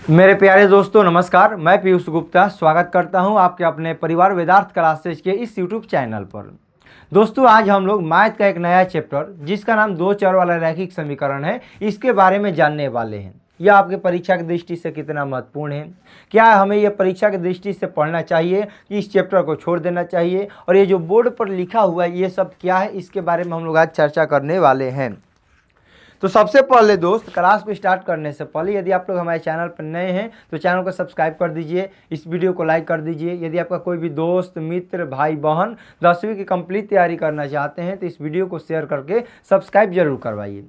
मेरे प्यारे दोस्तों नमस्कार। मैं पीयूष गुप्ता स्वागत करता हूं आपके अपने परिवार वेदार्थ क्लासेज के इस यूट्यूब चैनल पर। दोस्तों आज हम लोग मैथ का एक नया चैप्टर जिसका नाम दो चर वाला रैखिक समीकरण है, इसके बारे में जानने वाले हैं। यह आपके परीक्षा की दृष्टि से कितना महत्वपूर्ण है, क्या हमें यह परीक्षा की दृष्टि से पढ़ना चाहिए कि इस चैप्टर को छोड़ देना चाहिए, और ये जो बोर्ड पर लिखा हुआ है ये सब क्या है, इसके बारे में हम लोग आज चर्चा करने वाले हैं। तो सबसे पहले दोस्त, क्लास को स्टार्ट करने से पहले यदि आप लोग हमारे चैनल पर नए हैं तो चैनल को सब्सक्राइब कर दीजिए, इस वीडियो को लाइक कर दीजिए। यदि आपका कोई भी दोस्त मित्र भाई बहन 10वीं की कंप्लीट तैयारी करना चाहते हैं तो इस वीडियो को शेयर करके सब्सक्राइब जरूर करवाइए।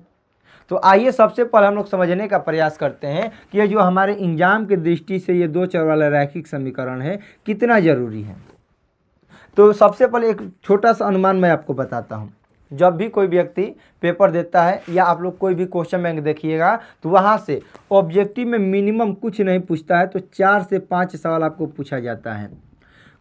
तो आइए सबसे पहले हम लोग समझने का प्रयास करते हैं कि ये जो हमारे एग्जाम की दृष्टि से ये दो चर वाला रैखिक समीकरण है कितना ज़रूरी है। तो सबसे पहले एक छोटा सा अनुमान मैं आपको बताता हूँ। जब भी कोई व्यक्ति पेपर देता है या आप लोग कोई भी क्वेश्चन बैंक देखिएगा तो वहाँ से ऑब्जेक्टिव में मिनिमम कुछ नहीं पूछता है तो 4 से 5 सवाल आपको पूछा जाता है।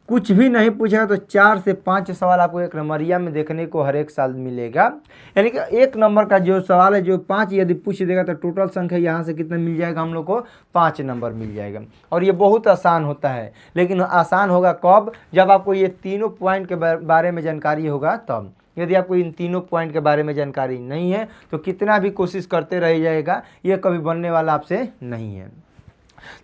कुछ भी नहीं पूछेगा तो 4 से 5 सवाल आपको एक नंबरिया में देखने को हर एक साल मिलेगा। यानी कि एक नंबर का जो सवाल है जो 5 यदि पूछ देगा तो टोटल संख्या यहाँ से कितना मिल जाएगा, हम लोग को 5 नंबर मिल जाएगा। और ये बहुत आसान होता है, लेकिन आसान होगा कब, जब आपको ये तीनों पॉइंट के बारे में जानकारी होगा तब। यदि आपको इन तीनों पॉइंट के बारे में जानकारी नहीं है तो कितना भी कोशिश करते रह जाएगा, ये कभी बनने वाला आपसे नहीं है।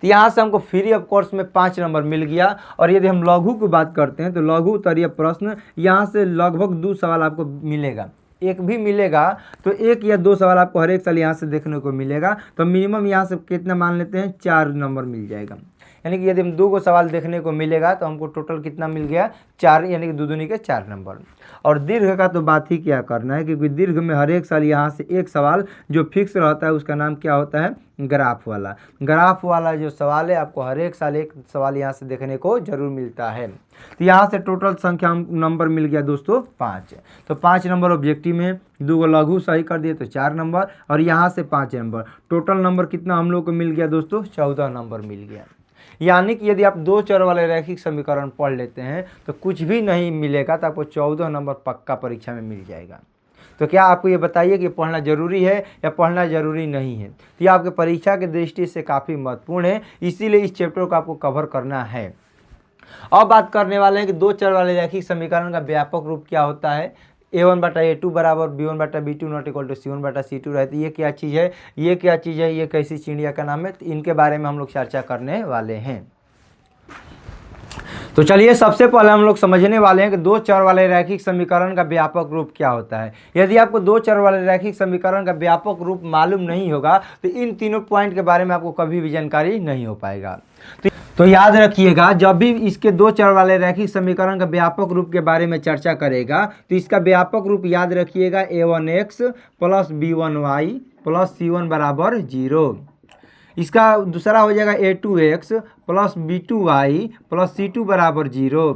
तो यहाँ से हमको फ्री ऑफ कोर्स में 5 नंबर मिल गया। और यदि हम लघु की बात करते हैं तो लघु उत्तरीय प्रश्न यहाँ से लगभग 2 सवाल आपको मिलेगा। एक भी मिलेगा तो 1 या 2 सवाल आपको हर एक साल यहाँ से देखने को मिलेगा। तो मिनिमम यहाँ से कितना मान लेते हैं, 4 नंबर मिल जाएगा। यानी कि यदि हम 2 को सवाल देखने को मिलेगा तो हमको टोटल कितना मिल गया, 4, यानी कि 2 दूनी के 4 नंबर। और दीर्घ का तो बात ही क्या करना है, क्योंकि दीर्घ में हर एक साल यहाँ से एक सवाल जो फिक्स रहता है उसका नाम क्या होता है, ग्राफ वाला। ग्राफ वाला जो सवाल है आपको हर एक साल एक सवाल यहाँ से देखने को जरूर मिलता है। तो यहाँ से टोटल संख्या नंबर मिल गया दोस्तों 5। तो 5 नंबर ऑब्जेक्टिव में, 2 को लघु सही कर दिए तो 4 नंबर, और यहाँ से 5 नंबर। टोटल नंबर कितना हम लोग को मिल गया दोस्तों, 14 नंबर मिल गया। यानी कि यदि आप दो चर वाले रैखिक समीकरण पढ़ लेते हैं तो कुछ भी नहीं मिलेगा तो आपको 14 नंबर पक्का परीक्षा में मिल जाएगा। तो क्या आपको ये बताइए कि पढ़ना जरूरी है या पढ़ना जरूरी नहीं है। तो ये आपके परीक्षा की दृष्टि से काफ़ी महत्वपूर्ण है, इसीलिए इस चैप्टर को आपको कवर करना है। अब बात करने वाले हैं कि दो चर वाले रैखिक समीकरण का व्यापक रूप क्या होता है। a1/a2 बराबर b1/b2 not equal to c1/c2 रहती है। ये क्या चीज़ है, ये क्या चीज़ है, ये कैसी चिड़िया का नाम है, तो इनके बारे में हम लोग चर्चा करने वाले हैं। तो चलिए सबसे पहले हम लोग समझने वाले हैं कि दो चर वाले रैखिक समीकरण का व्यापक रूप क्या होता है। यदि आपको दो चर वाले रैखिक समीकरण का व्यापक रूप मालूम नहीं होगा तो इन तीनों पॉइंट के बारे में आपको कभी भी जानकारी नहीं हो पाएगा। तो याद रखिएगा, जब भी इसके दो चर वाले रैखिक समीकरण का व्यापक रूप के बारे में चर्चा करेगा तो इसका व्यापक रूप याद रखिएगा a1x plus b1y plus c1 बराबर 0। इसका दूसरा हो जाएगा a2x plus b2y plus c2 बराबर 0।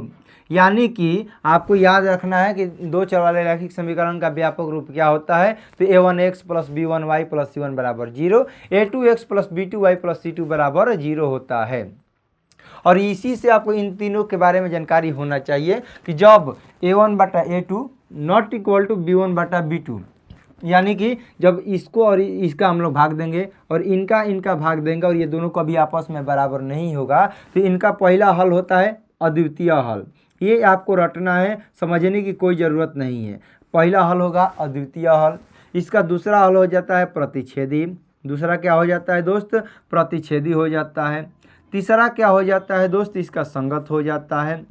यानी कि आपको याद रखना है कि दो चर वाले रैखिक समीकरण का व्यापक रूप क्या होता है। तो a1x plus b1y plus c1 बराबर 0, a2x plus b2y plus c2 बराबर 0 होता है। और इसी से आपको इन तीनों के बारे में जानकारी होना चाहिए कि जब a1/a2 not equal to b1/b2, यानी कि जब इसको और इसका हम लोग भाग देंगे और इनका भाग देंगे और ये दोनों कभी आपस में बराबर नहीं होगा तो इनका पहला हल होता है अद्वितीय हल। ये आपको रटना है, समझने की कोई ज़रूरत नहीं है। पहला हल होगा अद्वितीय हल, इसका दूसरा हल हो जाता है प्रतिच्छेदी। दूसरा क्या हो जाता है दोस्त, प्रतिच्छेदी हो जाता है। तीसरा क्या हो जाता है दोस्त, इसका संगत हो जाता है,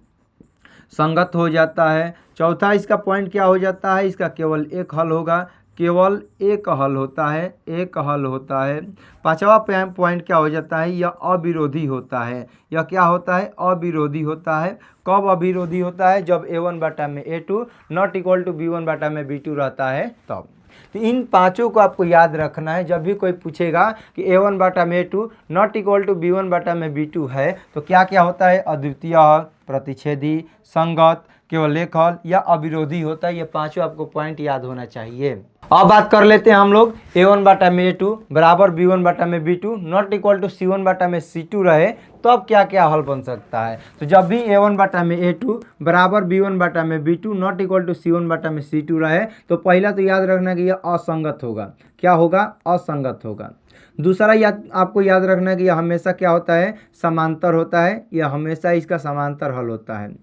संगत हो जाता है। चौथा इसका पॉइंट क्या हो जाता है, इसका केवल एक हल होगा, केवल एक हल होता है, एक हल होता है। पांचवा पॉइंट क्या हो जाता है, यह अविरोधी होता है। यह क्या होता है, अविरोधी होता है। कब अविरोधी होता है, जब a1/a2 not equal to b1/b2 रहता है तब। तो इन पांचों को आपको याद रखना है। जब भी कोई पूछेगा कि a1/a2 not equal to b1/b2 है तो क्या क्या होता है, अद्वितीय हल, प्रतिच्छेदी, संगत, केवल एक हल या अविरोधी होता है। ये पांचों आपको पॉइंट याद होना चाहिए। अब बात कर लेते हैं हम लोग a1/a2 बराबर b1/b2 not equal to c1/c2 रहे तो अब क्या क्या हल बन सकता है। तो जब भी a1/a2 बराबर b1/b2 not equal to c1/c2 रहे तो पहला तो याद रखना कि यह असंगत होगा। क्या होगा, असंगत होगा। दूसरा आपको याद रखना है कि यह हमेशा क्या होता है, समांतर होता है, यह हमेशा इसका समांतर हल होता है,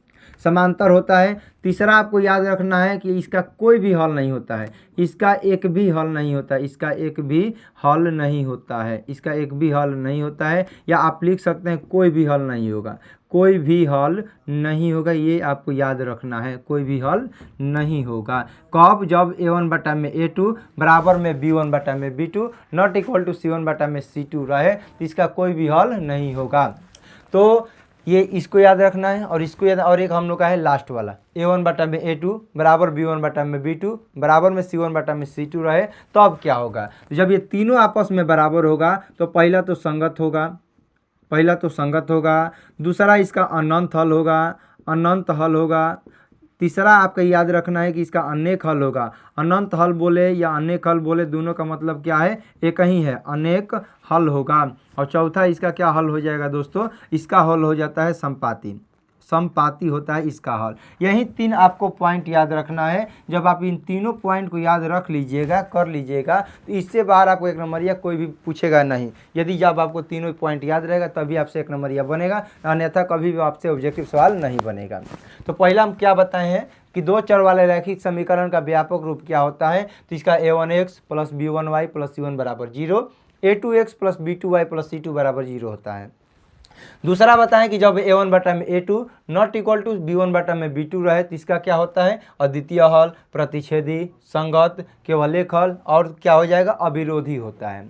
समांतर होता है। तीसरा आपको याद रखना है कि इसका कोई भी हल नहीं होता है, इसका एक भी हल नहीं होता, इसका एक भी हल नहीं होता है, इसका एक भी हल नहीं होता है, या आप लिख सकते हैं कोई भी हल नहीं होगा, कोई भी हल नहीं होगा, ये आपको याद रखना है, कोई भी हल नहीं होगा। कब? जब a1 बटा में a2 बराबर में b1 बटा में b2 not equal to c1 बटा में c2 रहे, तो इसका कोई भी हल नहीं होगा। तो ये इसको याद रखना है, और इसको याद, और एक हम लोग का है लास्ट वाला, a1 बटा में a2 बराबर b1 बटा में b2 बराबर में c1 बटा में c2 रहे, तो अब क्या होगा? तो जब ये तीनों आपस में बराबर होगा तो पहला तो संगत होगा, पहला तो संगत होगा, दूसरा इसका अनंत हल होगा, अनंत हल होगा, तीसरा आपका याद रखना है कि इसका अनेक हल होगा। अनंत हल बोले या अनेक हल बोले, दोनों का मतलब क्या है, एक ही है, अनेक हल होगा। और चौथा इसका क्या हल हो जाएगा दोस्तों, इसका हल हो जाता है संपाती, समपाती होता है इसका हल। यही तीन आपको पॉइंट याद रखना है। जब आप इन तीनों पॉइंट को याद रख लीजिएगा, कर लीजिएगा, तो इससे बाहर आपको एक नंबरिया कोई भी पूछेगा नहीं। यदि जब आपको तीनों पॉइंट याद रहेगा तभी आपसे एक नंबरिया बनेगा, अन्यथा कभी भी आपसे ऑब्जेक्टिव सवाल नहीं बनेगा। तो पहला हम क्या बताए हैं कि दो चर वाले रैखिक समीकरण का व्यापक रूप क्या होता है, तो इसका a1x plus b1y plus c1 बराबर 0, a2x plus b2y plus c2 बराबर 0 होता है। दूसरा बताएं कि जब a1 बटा में a2 not equal to b1 बटा में b2 रहे, तो इसका क्या होता है, अद्वितीय हल, प्रतिच्छेदी, संगत, केवल एक हल, और क्या हो जाएगा, अविरोधी होता है।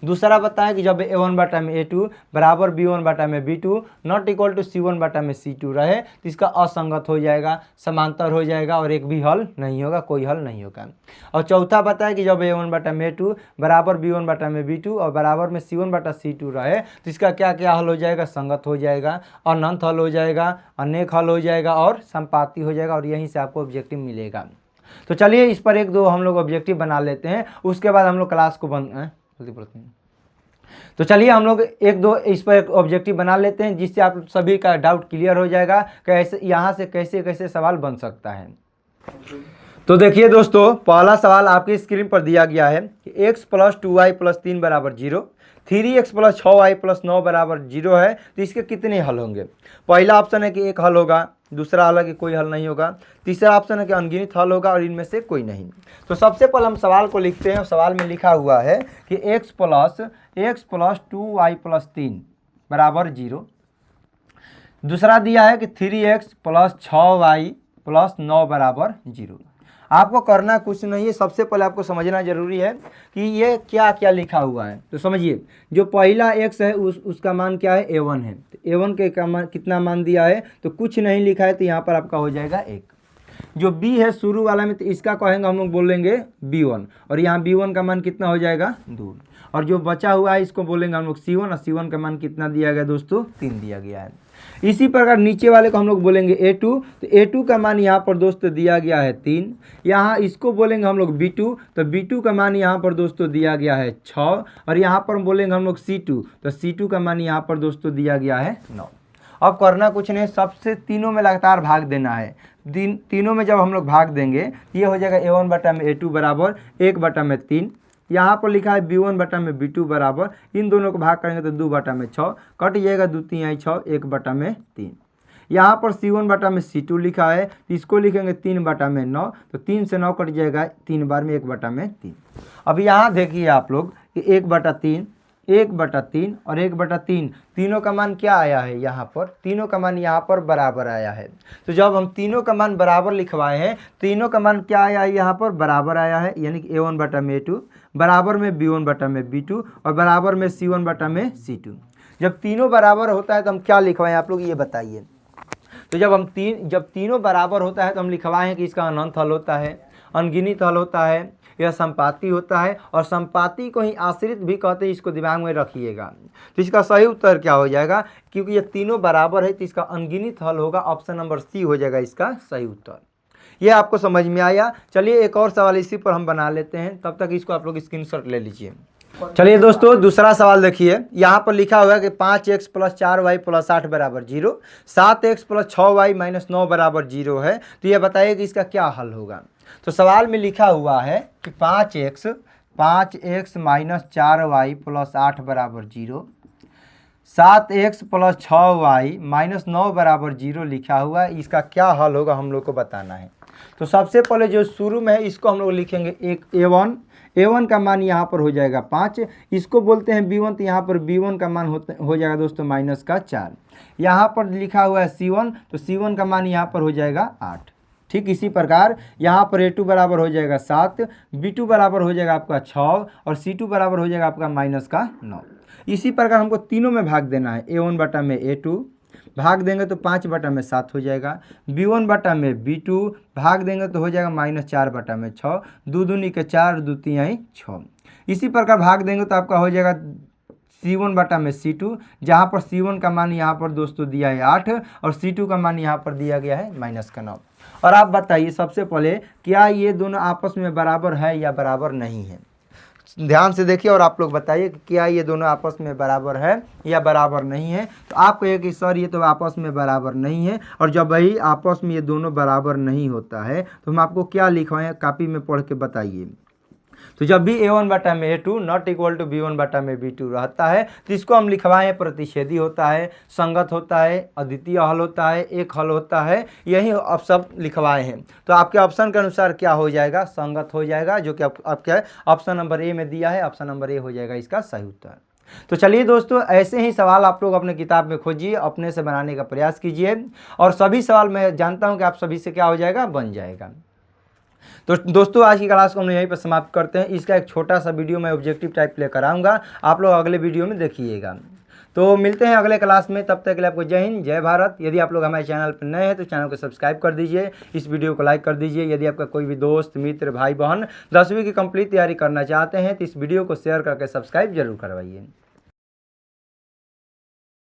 दूसरा बताएं कि जब a1 बटा में a2 बराबर b1 बटा में b2 not equal to c1 बटा में c2 रहे, तो इसका असंगत हो जाएगा, समांतर हो जाएगा, और एक भी हल नहीं होगा, कोई हल नहीं होगा। और चौथा बताएं कि जब a1 बटा में a2 बराबर b1 बटा में b2 और बराबर में c1 बटा c2 रहे, तो इसका क्या क्या हल हो जाएगा, संगत हो जाएगा, अनंत हल हो जाएगा, अनेक हल हो जाएगा, और संपाती हो जाएगा, और यहीं से आपको ऑब्जेक्टिव मिलेगा। तो चलिए इस पर एक दो हम लोग ऑब्जेक्टिव बना लेते हैं, उसके बाद हम लोग क्लास को बंद तो चलिए हम लोग एक दो इस पर एक ऑब्जेक्टिव बना लेते हैं, जिससे आप सभी का डाउट क्लियर हो जाएगा कि ऐसे यहाँ से कैसे कैसे सवाल बन सकता है। तो देखिए दोस्तों, पहला सवाल आपकी स्क्रीन पर दिया गया है कि x प्लस 2y प्लस 3 बराबर 0, 3x प्लस 6y प्लस 9 बराबर 0 है, तो इसके कितने हल होंगे। पहला ऑप्शन है कि एक हल होगा, दूसरा हल है कि कोई हल नहीं होगा, तीसरा ऑप्शन है कि अनगिनत हल होगा, और इनमें से कोई नहीं। तो सबसे पहले हम सवाल को लिखते हैं, और सवाल में लिखा हुआ है कि x प्लस 2y प्लस 3 बराबर 0, दूसरा दिया है कि 3x प्लस 6y प्लस 9 बराबर 0। आपको करना कुछ नहीं है, सबसे पहले आपको समझना जरूरी है कि ये क्या क्या लिखा हुआ है। तो समझिए, जो पहला x है उसका मान क्या है, a1 है, तो a1 के कितना मान दिया है, तो कुछ नहीं लिखा है, तो यहाँ पर आपका हो जाएगा 1। जो b है शुरू वाला में, तो इसका कहेंगे हम लोग बोलेंगे b1, और यहाँ b1 का मान कितना हो जाएगा, 2, और जो बचा हुआ है इसको बोलेंगे हम लोग c1, और c1 का मान कितना दिया गया दोस्तों, 3 दिया गया है। इसी प्रकार नीचे वाले को हम लोग बोलेंगे a2, तो a2 का मान यहाँ पर दोस्तों दिया गया है 3, यहाँ इसको बोलेंगे हम लोग b2, तो b2 का मान यहाँ पर दोस्तों दिया गया है 6, और यहाँ पर बोलेंगे हम लोग c2, तो c2 का मान यहाँ पर दोस्तों दिया गया है 9। अब करना कुछ नहीं, सबसे तीनों में लगातार भाग देना है। तीनों में जब हम लोग भाग देंगे, ये हो जाएगा a1 बटा में a2 बराबर 1 बटा में 3, यहाँ पर लिखा है b1 बटा में b2 बराबर, इन दोनों को भाग करेंगे तो 2 बटा में 6, कट जाएगा 2 3 आई 6, 1 बटा में 3। यहाँ पर c1 बटा में c2 लिखा है, इसको लिखेंगे 3 बटा में 9, तो 3 से 9 कट जाएगा, 3 बार में 1 बटा में 3। अब यहाँ देखिए आप लोग कि 1 बटा 3, 1 बटा 3 और 1 बटा 3, तीनों का मान क्या आया है, यहाँ पर तीनों का मान यहाँ पर बराबर आया है। तो जब हम तीनों का मान बराबर लिखवाए हैं, तीनों का मान क्या आया है, यहाँ पर बराबर आया है, यानी कि a1 बटा में a2 बराबर में b1 बटा में b2 और बराबर में c1 बटा में c2। जब तीनों बराबर होता है तो हम क्या लिखवाएं, आप लोग ये बताइए। तो जब तीनों बराबर होता है तो हम लिखवाएं कि इसका अनंत हल होता है, अनगिनत हल होता है, यह संपाती होता है, और संपाती को ही आश्रित भी कहते हैं, इसको दिमाग में रखिएगा। तो इसका सही उत्तर क्या हो जाएगा, क्योंकि ये तीनों बराबर है तो इसका अनगिनत हल होगा, ऑप्शन नंबर सी हो जाएगा इसका सही उत्तर। ये आपको समझ में आया। चलिए एक और सवाल इसी पर हम बना लेते हैं, तब तक इसको आप लोग स्क्रीनशॉट ले लीजिए। चलिए दोस्तों, दूसरा सवाल देखिए, यहाँ पर लिखा हुआ है कि 5x प्लस 4y प्लस 8 बराबर 0, 7x प्लस 6y माइनस 9 बराबर 0 है, तो ये बताइए कि इसका क्या हल होगा। तो सवाल में लिखा हुआ है कि 5x 5x minus 4y plus 8 बराबर 0, 7x प्लस 6y माइनस 9 बराबर 0 लिखा हुआ है। इसका क्या हल होगा हम लोग को बताना है। तो सबसे पहले जो शुरू में है इसको हम लोग लिखेंगे एक a1 का मान यहाँ पर हो जाएगा 5, इसको बोलते हैं b1, तो यहाँ पर b1 का मान हो जाएगा दोस्तों माइनस का 4। यहाँ पर लिखा हुआ है c1, तो c1 का मान यहाँ पर हो जाएगा 8। ठीक इसी प्रकार यहाँ पर a2 बराबर हो जाएगा 7, b2 बराबर हो जाएगा आपका 6 और c2 बराबर हो जाएगा आपका माइनस का 9। इसी प्रकार हमको तीनों में भाग देना है। a1 बटा में a2 भाग देंगे तो 5 बटा में 7 हो जाएगा, b1 बटा में b2 भाग देंगे तो हो जाएगा माइनस 4 बटा में 6, 2 दूनी के 4, 2 तिहाई 6। इसी प्रकार भाग देंगे तो आपका हो जाएगा c1 बटा में c2, जहाँ पर c1 का मान यहाँ पर दोस्तों दिया है 8 और c2 का मान यहाँ पर दिया गया है माइनस का 9। और आप बताइए सबसे पहले क्या ये दोनों आपस में बराबर है या बराबर नहीं है। ध्यान से देखिए और आप लोग बताइए कि क्या ये दोनों आपस में बराबर है या बराबर नहीं है। तो आप कहिए कि सर ये तो आपस में बराबर नहीं है, और जब भाई आपस में ये दोनों बराबर नहीं होता है तो हम आपको क्या लिखवाएं, कापी में पढ़ के बताइए। तो जब भी a1 बटा में a2 not equal to b1 बटा में b2 रहता है तो इसको हम लिखवाएं प्रतिच्छेदी होता है, संगत होता है, अद्वितीय हल होता है, एक हल होता है, यही अब सब लिखवाए हैं। तो आपके ऑप्शन के अनुसार क्या हो जाएगा, संगत हो जाएगा, जो कि आपके ऑप्शन नंबर ए में दिया है। ऑप्शन नंबर ए हो जाएगा इसका सही उत्तर। तो चलिए दोस्तों, ऐसे ही सवाल आप लोग अपने किताब में खोजिए, अपने से बनाने का प्रयास कीजिए, और सभी सवाल मैं जानता हूँ कि आप सभी से क्या हो जाएगा, बन जाएगा। तो दोस्तों आज की क्लास को हम यहीं पर समाप्त करते हैं। इसका एक छोटा सा वीडियो मैं ऑब्जेक्टिव टाइप लेकर आऊँगा, आप लोग अगले वीडियो में देखिएगा। तो मिलते हैं अगले क्लास में, तब तक के लिए आपको जय हिंद, जय भारत। यदि आप लोग हमारे चैनल पर नए हैं तो चैनल को सब्सक्राइब कर दीजिए, इस वीडियो को लाइक कर दीजिए। यदि आपका कोई भी दोस्त मित्र भाई बहन 10वीं की कंप्लीट तैयारी करना चाहते हैं तो इस वीडियो को शेयर करके सब्सक्राइब जरूर करवाइए।